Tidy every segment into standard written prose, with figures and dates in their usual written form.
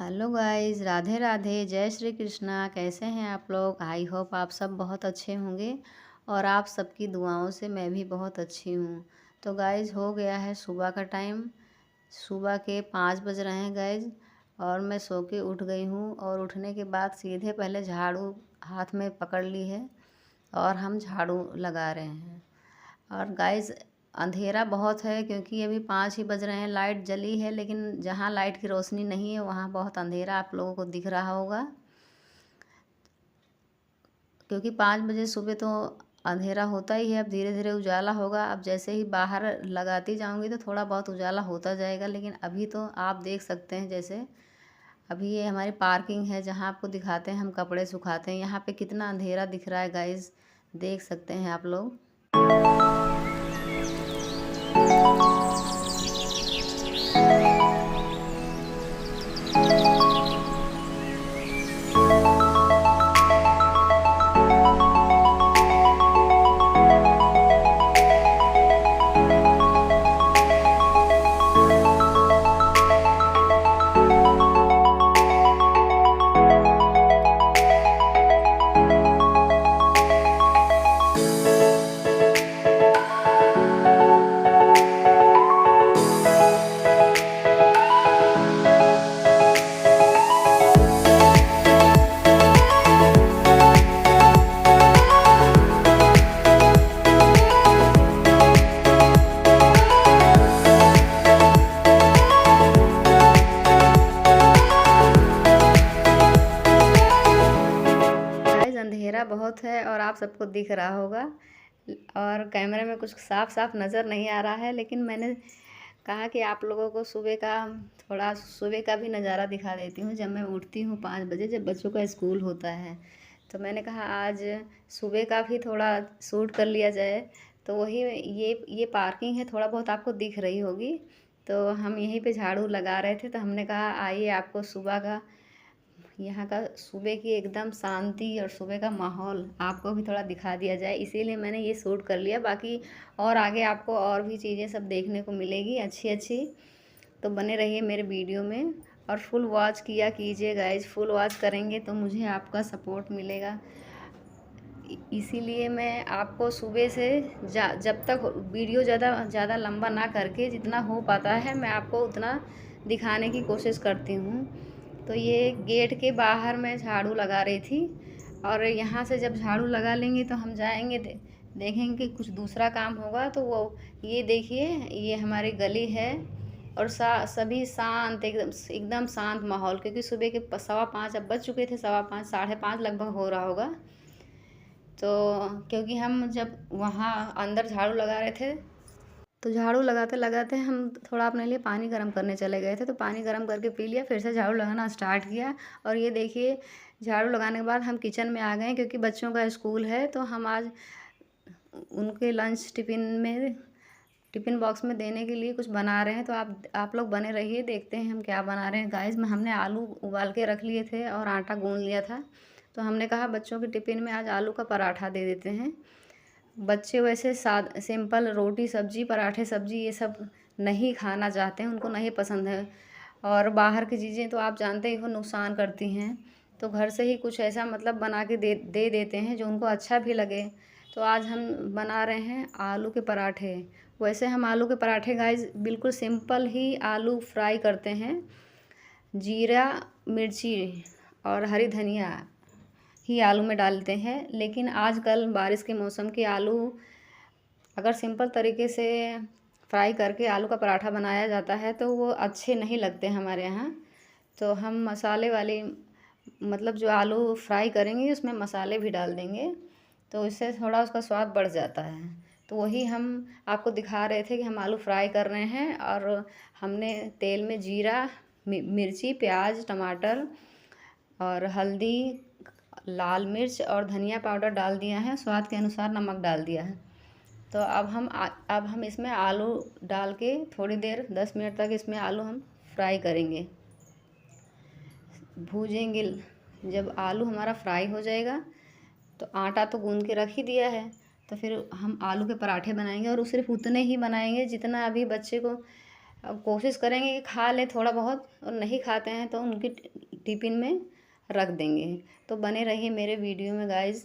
Hello guys, Radhe Radhe, जय श्री कृष्णा। कैसे हैं आप लोग? आई होप आप सब बहुत अच्छे होंगे और आप सबकी दुआओं से मैं भी बहुत अच्छी हूँ। तो गाइस, हो गया है सुबह का टाइम। सुबह के 5 बज रहे हैं गाइस। और मैं सो के उठ गई हूँ और उठने के बाद सीधे पहले झाड़ू हाथ में पकड़ ली है और हम झाड़ू लगा रहे हैं। और गाइस, अंधेरा बहुत है क्योंकि अभी 5 ही बज रहे हैं। लाइट जली है लेकिन जहाँ लाइट की रोशनी नहीं है वहाँ बहुत अंधेरा आप लोगों को दिख रहा होगा, क्योंकि 5 बजे सुबह तो अंधेरा होता ही है। अब धीरे धीरे उजाला होगा। अब जैसे ही बाहर लगाती जाऊंगी तो थोड़ा बहुत उजाला होता जाएगा, लेकिन अभी तो आप देख सकते हैं। जैसे अभी ये हमारी पार्किंग है जहाँ आपको दिखाते हैं हम कपड़े सुखाते हैं। यहाँ पे कितना अंधेरा दिख रहा है गाइस, देख सकते हैं आप लोग। गाइस, अंधेरा बहुत है और आप सबको दिख रहा होगा और कैमरे में कुछ साफ साफ नज़र नहीं आ रहा है, लेकिन मैंने कहा कि आप लोगों को सुबह का थोड़ा सुबह का भी नज़ारा दिखा देती हूँ। जब मैं उठती हूँ 5 बजे, जब बच्चों का स्कूल होता है, तो मैंने कहा आज सुबह का भी थोड़ा शूट कर लिया जाए। तो वही ये पार्किंग है, थोड़ा बहुत आपको दिख रही होगी। तो हम यहीं पे झाड़ू लगा रहे थे, तो हमने कहा आइए आपको सुबह का, यहाँ का सुबह की एकदम शांति और सुबह का माहौल आपको भी थोड़ा दिखा दिया जाए, इसीलिए मैंने ये शूट कर लिया। बाकी और आगे आपको और भी चीज़ें सब देखने को मिलेगी अच्छी अच्छी, तो बने रहिए मेरे वीडियो में और फुल वॉच किया कीजिए गाइज। फुल वॉच करेंगे तो मुझे आपका सपोर्ट मिलेगा। इसीलिए मैं आपको सुबह से जब तक वीडियो ज़्यादा लंबा ना करके जितना हो पाता है मैं आपको उतना दिखाने की कोशिश करती हूँ। तो ये गेट के बाहर मैं झाड़ू लगा रही थी और यहाँ से जब झाड़ू लगा लेंगे तो हम जाएंगे देखेंगे कुछ दूसरा काम होगा। तो वो ये देखिए, ये हमारी गली है और सभी शांत, एकदम एकदम शांत माहौल, क्योंकि सुबह के 5:15 अब बज चुके थे, 5:15 5:30 लगभग हो रहा होगा। तो क्योंकि हम जब वहाँ अंदर झाड़ू लगा रहे थे तो झाड़ू लगाते लगाते हम थोड़ा अपने लिए पानी गर्म करने चले गए थे, तो पानी गर्म करके पी लिया, फिर से झाड़ू लगाना स्टार्ट किया। और ये देखिए, झाड़ू लगाने के बाद हम किचन में आ गए क्योंकि बच्चों का स्कूल है। तो हम आज उनके लंच टिफ़िन बॉक्स में देने के लिए कुछ बना रहे हैं। तो आप लोग बने रहिए, देखते हैं हम क्या बना रहे हैं गाइस। में हमने आलू उबाल के रख लिए थे और आटा गूँध लिया था, तो हमने कहा बच्चों के टिफ़िन में आज आलू का पराठा दे देते हैं। बच्चे वैसे सिंपल रोटी सब्जी पराठे सब्जी ये सब नहीं खाना चाहते हैं, उनको नहीं पसंद है। और बाहर की चीज़ें तो आप जानते ही हो नुकसान करती हैं, तो घर से ही कुछ ऐसा मतलब बना के दे देते हैं जो उनको अच्छा भी लगे। तो आज हम बना रहे हैं आलू के पराठे। वैसे हम आलू के पराठे गाइस बिल्कुल सिंपल ही आलू फ्राई करते हैं, जीरा मिर्ची और हरी धनिया ही आलू में डालते हैं। लेकिन आजकल बारिश के मौसम के आलू अगर सिंपल तरीके से फ्राई करके आलू का पराठा बनाया जाता है तो वो अच्छे नहीं लगते हमारे यहाँ। तो हम मसाले वाली मतलब जो आलू फ्राई करेंगे उसमें मसाले भी डाल देंगे, तो इससे थोड़ा उसका स्वाद बढ़ जाता है। तो वही हम आपको दिखा रहे थे कि हम आलू फ्राई कर रहे हैं और हमने तेल में जीरा मिर्ची प्याज टमाटर और हल्दी लाल मिर्च और धनिया पाउडर डाल दिया है, स्वाद के अनुसार नमक डाल दिया है। तो अब हम इसमें आलू डाल के थोड़ी देर 10 मिनट तक इसमें आलू हम फ्राई करेंगे, भूजेंगे। जब आलू हमारा फ्राई हो जाएगा तो आटा तो गूंद के रख ही दिया है, तो फिर हम आलू के पराठे बनाएंगे और सिर्फ उतने ही बनाएंगे जितना अभी बच्चे को अब कोशिश करेंगे कि खा ले थोड़ा बहुत, और नहीं खाते हैं तो उनकी टिफ़िन में रख देंगे। तो बने रहिए मेरे वीडियो में गाइज़।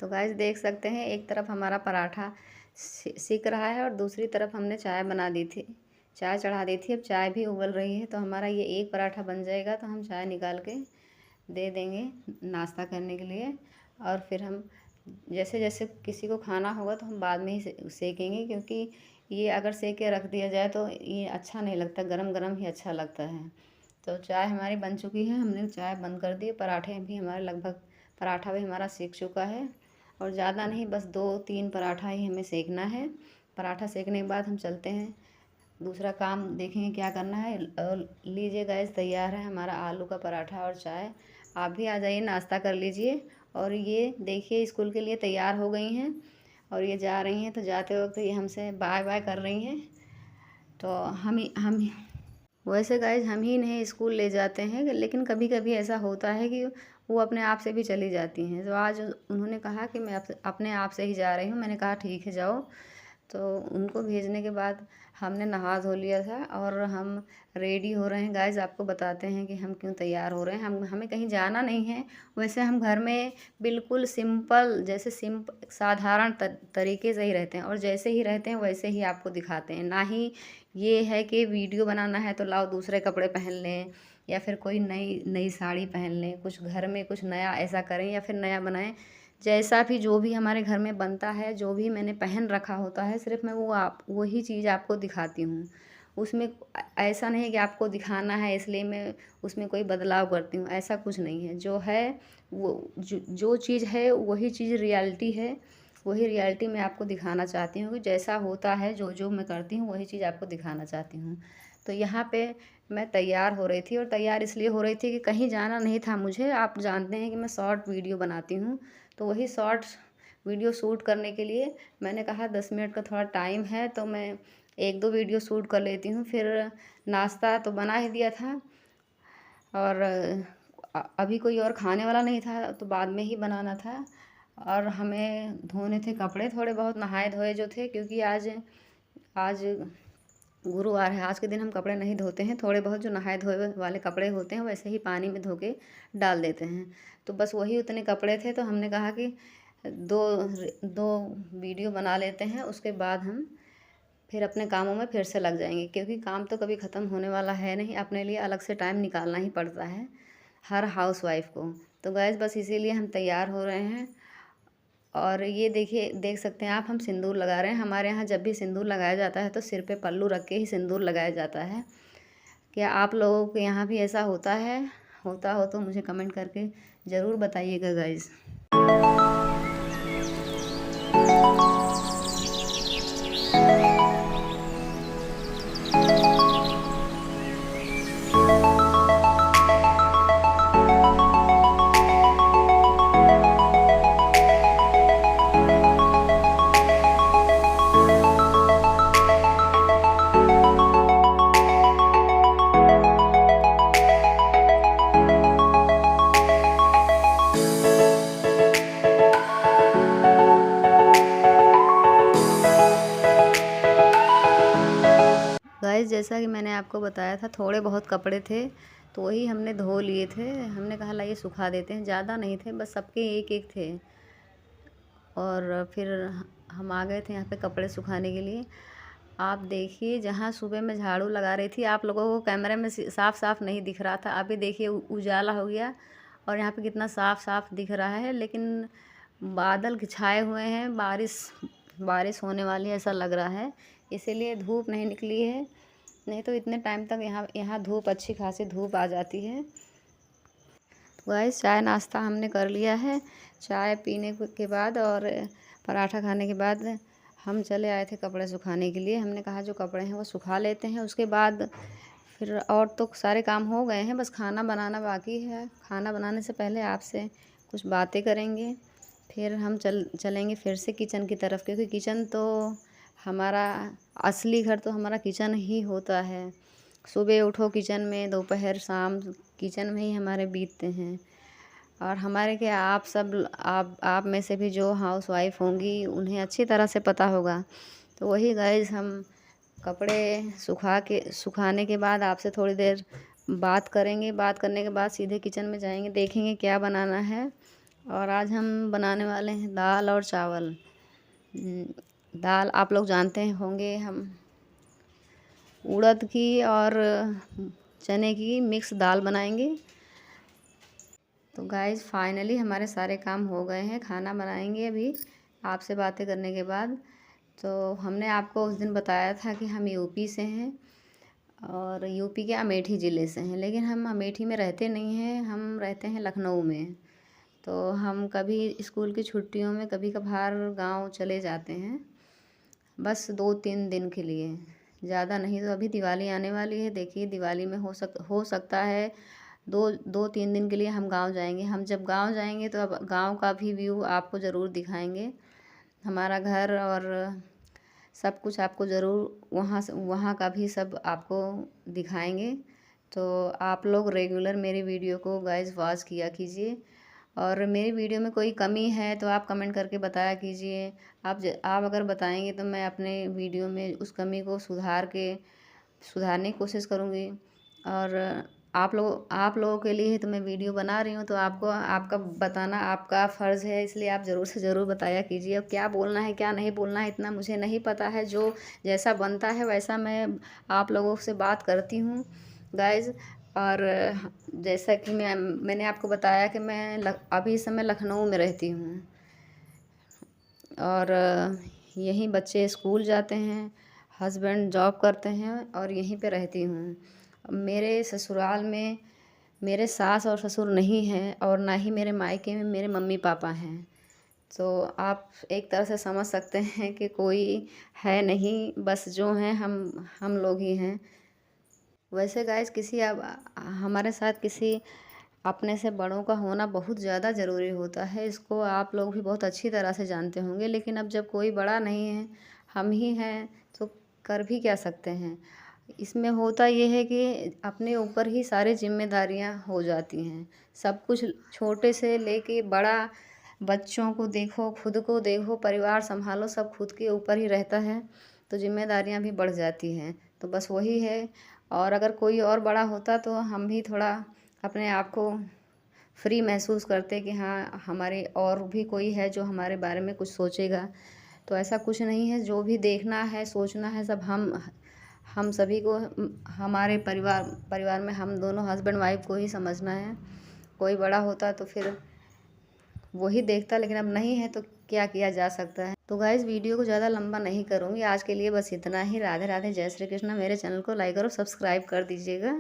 तो गाइस देख सकते हैं एक तरफ हमारा पराठा सिक रहा है और दूसरी तरफ हमने चाय बना दी थी, चाय चढ़ा दी थी। अब चाय भी उबल रही है, तो हमारा ये एक पराठा बन जाएगा तो हम चाय निकाल के दे देंगे नाश्ता करने के लिए। और फिर हम जैसे जैसे किसी को खाना होगा तो हम बाद में ही सेकेंगे, क्योंकि ये अगर सेक के रख दिया जाए तो ये अच्छा नहीं लगता, गरम गरम ही अच्छा लगता है। तो चाय हमारी बन चुकी है, हमने चाय बंद कर दी। पराठे भी हमारे लगभग, पराठा भी हमारा सेक चुका है, और ज़्यादा नहीं, बस 2-3 पराठा ही हमें सेकना है। पराठा सेकने के बाद हम चलते हैं, दूसरा काम देखेंगे क्या करना है। और लीजिए गाइस, तैयार है हमारा आलू का पराठा और चाय। आप भी आ जाइए, नाश्ता कर लीजिए। और ये देखिए स्कूल के लिए तैयार हो गई हैं और ये जा रही हैं। तो जाते वक्त ये हमसे बाय बाय कर रही हैं। तो हम वैसे गाइज हम ही इन्हें स्कूल ले जाते हैं, लेकिन कभी कभी ऐसा होता है कि वो अपने आप से भी चली जाती हैं। तो आज उन्होंने कहा कि मैं अपने आप से ही जा रही हूँ। मैंने कहा ठीक है जाओ। तो उनको भेजने के बाद हमने नहा धो लिया था और हम रेडी हो रहे हैं। गाइज आपको बताते हैं कि हम क्यों तैयार हो रहे हैं। हमें कहीं जाना नहीं है। वैसे हम घर में बिल्कुल सिंपल, जैसे साधारण तरीके से ही रहते हैं, और जैसे ही रहते हैं वैसे ही आपको दिखाते हैं। ना ही ये है कि वीडियो बनाना है तो लाओ दूसरे कपड़े पहन लें, या फिर कोई नई नई साड़ी पहन लें, कुछ घर में कुछ नया ऐसा करें या फिर नया बनाएं। जैसा भी जो भी हमारे घर में बनता है, जो भी मैंने पहन रखा होता है, सिर्फ मैं वही चीज़ आपको दिखाती हूँ। उसमें ऐसा नहीं है कि आपको दिखाना है इसलिए मैं उसमें कोई बदलाव करती हूँ, ऐसा कुछ नहीं है। जो है वो जो चीज़ है वही चीज़ रियलिटी है, वही रियलिटी मैं आपको दिखाना चाहती हूँ कि जैसा होता है, जो जो मैं करती हूँ वही चीज़ आपको दिखाना चाहती हूँ। तो यहाँ पे मैं तैयार हो रही थी, और तैयार इसलिए हो रही थी कि कहीं जाना नहीं था मुझे। आप जानते हैं कि मैं शॉर्ट वीडियो बनाती हूँ, तो वही शॉर्ट वीडियो शूट करने के लिए मैंने कहा 10 मिनट का थोड़ा टाइम है तो मैं 1-2 वीडियो शूट कर लेती हूँ। फिर नाश्ता तो बना ही दिया था, और अभी कोई और खाने वाला नहीं था तो बाद में ही बनाना था। और हमें धोने थे कपड़े थोड़े बहुत, नहाए धोए जो थे, क्योंकि आज आज गुरुवार है। आज के दिन हम कपड़े नहीं धोते हैं, थोड़े बहुत जो नहाए धोए वाले कपड़े होते हैं वैसे ही पानी में धो के डाल देते हैं। तो बस वही उतने कपड़े थे, तो हमने कहा कि दो दो वीडियो बना लेते हैं, उसके बाद हम फिर अपने कामों में फिर से लग जाएंगे, क्योंकि काम तो कभी ख़त्म होने वाला है नहीं। अपने लिए अलग से टाइम निकालना ही पड़ता है हर हाउसवाइफ को। तो गैस बस इसीलिए हम तैयार हो रहे हैं। और ये देखिए, देख सकते हैं आप, हम सिंदूर लगा रहे हैं। हमारे यहाँ जब भी सिंदूर लगाया जाता है तो सिर पे पल्लू रख के ही सिंदूर लगाया जाता है। क्या आप लोगों के यहाँ भी ऐसा होता है? होता हो तो मुझे कमेंट करके ज़रूर बताइएगा गाइज़। गाइस जैसा कि मैंने आपको बताया था, थोड़े बहुत कपड़े थे तो वही हमने धो लिए थे। हमने कहा लाइए सुखा देते हैं, ज़्यादा नहीं थे, बस सबके एक एक थे। और फिर हम आ गए थे यहाँ पे कपड़े सुखाने के लिए। आप देखिए, जहाँ सुबह मैं झाड़ू लगा रही थी, आप लोगों को कैमरे में साफ साफ नहीं दिख रहा था। अभी देखिए उजाला हो गया और यहाँ पे कितना साफ साफ दिख रहा है। लेकिन बादल छाए हुए हैं, बारिश होने वाली ऐसा लग रहा है, इसीलिए धूप नहीं निकली है। नहीं तो इतने टाइम तक यहाँ धूप, अच्छी खासी धूप आ जाती है। तो गाइस चाय नाश्ता हमने कर लिया है। चाय पीने के बाद और पराठा खाने के बाद हम चले आए थे कपड़े सुखाने के लिए। हमने कहा जो कपड़े हैं वो सुखा लेते हैं, उसके बाद फिर और तो सारे काम हो गए हैं, बस खाना बनाना बाकी है। खाना बनाने से पहले आपसे कुछ बातें करेंगे, फिर हम चलेंगे फिर से किचन की तरफ, क्योंकि किचन तो हमारा असली घर तो हमारा किचन ही होता है। सुबह उठो किचन में, दोपहर शाम किचन में ही हमारे बीतते हैं। और हमारे क्या, आप सब आप में से भी जो हाउसवाइफ होंगी उन्हें अच्छी तरह से पता होगा। तो वही गाइस, हम कपड़े सुखाने के बाद आपसे थोड़ी देर बात करेंगे। बात करने के बाद सीधे किचन में जाएंगे, देखेंगे क्या बनाना है। और आज हम बनाने वाले हैं दाल और चावल। दाल आप लोग जानते होंगे, हम उड़द की और चने की मिक्स दाल बनाएंगे। तो गाइस फाइनली हमारे सारे काम हो गए हैं, खाना बनाएंगे अभी आपसे बातें करने के बाद। तो हमने आपको उस दिन बताया था कि हम यूपी से हैं, और यूपी के अमेठी ज़िले से हैं, लेकिन हम अमेठी में रहते नहीं हैं, हम रहते हैं लखनऊ में। तो हम कभी स्कूल की छुट्टियों में कभी कभार गांव चले जाते हैं, बस 2-3 दिन के लिए, ज़्यादा नहीं। तो अभी दिवाली आने वाली है, देखिए दिवाली में हो सकता है 2-3 दिन के लिए हम गांव जाएंगे। हम जब गांव जाएंगे तो अब गांव का भी व्यू आपको ज़रूर दिखाएंगे, हमारा घर और सब कुछ आपको ज़रूर वहाँ का भी सब आपको दिखाएंगे। तो आप लोग रेगुलर मेरी वीडियो को गाइस वॉच किया कीजिए, और मेरी वीडियो में कोई कमी है तो आप कमेंट करके बताया कीजिए। आप अगर बताएंगे तो मैं अपने वीडियो में उस कमी को सुधारने की कोशिश करूँगी। और आप लोगों के लिए तो मैं वीडियो बना रही हूँ, तो आपको आपका बताना आपका फ़र्ज़ है, इसलिए आप ज़रूर से ज़रूर बताया कीजिए। अब क्या बोलना है क्या नहीं बोलना है इतना मुझे नहीं पता है, जो जैसा बनता है वैसा मैं आप लोगों से बात करती हूँ गाइज़। और जैसा कि मैंने आपको बताया कि मैं अभी इस समय लखनऊ में रहती हूँ, और यहीं बच्चे स्कूल जाते हैं, हस्बैंड जॉब करते हैं, और यहीं पे रहती हूँ। मेरे ससुराल में मेरे सास और ससुर नहीं हैं, और ना ही मेरे मायके में मेरे मम्मी पापा हैं। तो आप एक तरह से समझ सकते हैं कि कोई है नहीं, बस जो हैं हम लोग ही हैं। वैसे गाइस अब हमारे साथ किसी अपने से बड़ों का होना बहुत ज़्यादा ज़रूरी होता है, इसको आप लोग भी बहुत अच्छी तरह से जानते होंगे। लेकिन अब जब कोई बड़ा नहीं है, हम ही हैं, तो कर भी क्या सकते हैं। इसमें होता ये है कि अपने ऊपर ही सारी जिम्मेदारियां हो जाती हैं, सब कुछ छोटे से लेके बड़ा, बच्चों को देखो, खुद को देखो, परिवार संभालो, सब खुद के ऊपर ही रहता है, तो जिम्मेदारियां भी बढ़ जाती हैं। तो बस वही है। और अगर कोई और बड़ा होता तो हम भी थोड़ा अपने आप को फ्री महसूस करते कि हाँ, हमारे और भी कोई है जो हमारे बारे में कुछ सोचेगा। तो ऐसा कुछ नहीं है, जो भी देखना है सोचना है सब हम सभी को, हमारे परिवार में हम दोनों हस्बैंड वाइफ को ही समझना है। कोई बड़ा होता तो फिर वही देखता, लेकिन अब नहीं है तो क्या किया जा सकता है। तो गाइस वीडियो को ज़्यादा लंबा नहीं करूँगी, आज के लिए बस इतना ही। राधे राधे, जय श्री कृष्ण। मेरे चैनल को लाइक और सब्सक्राइब कर दीजिएगा।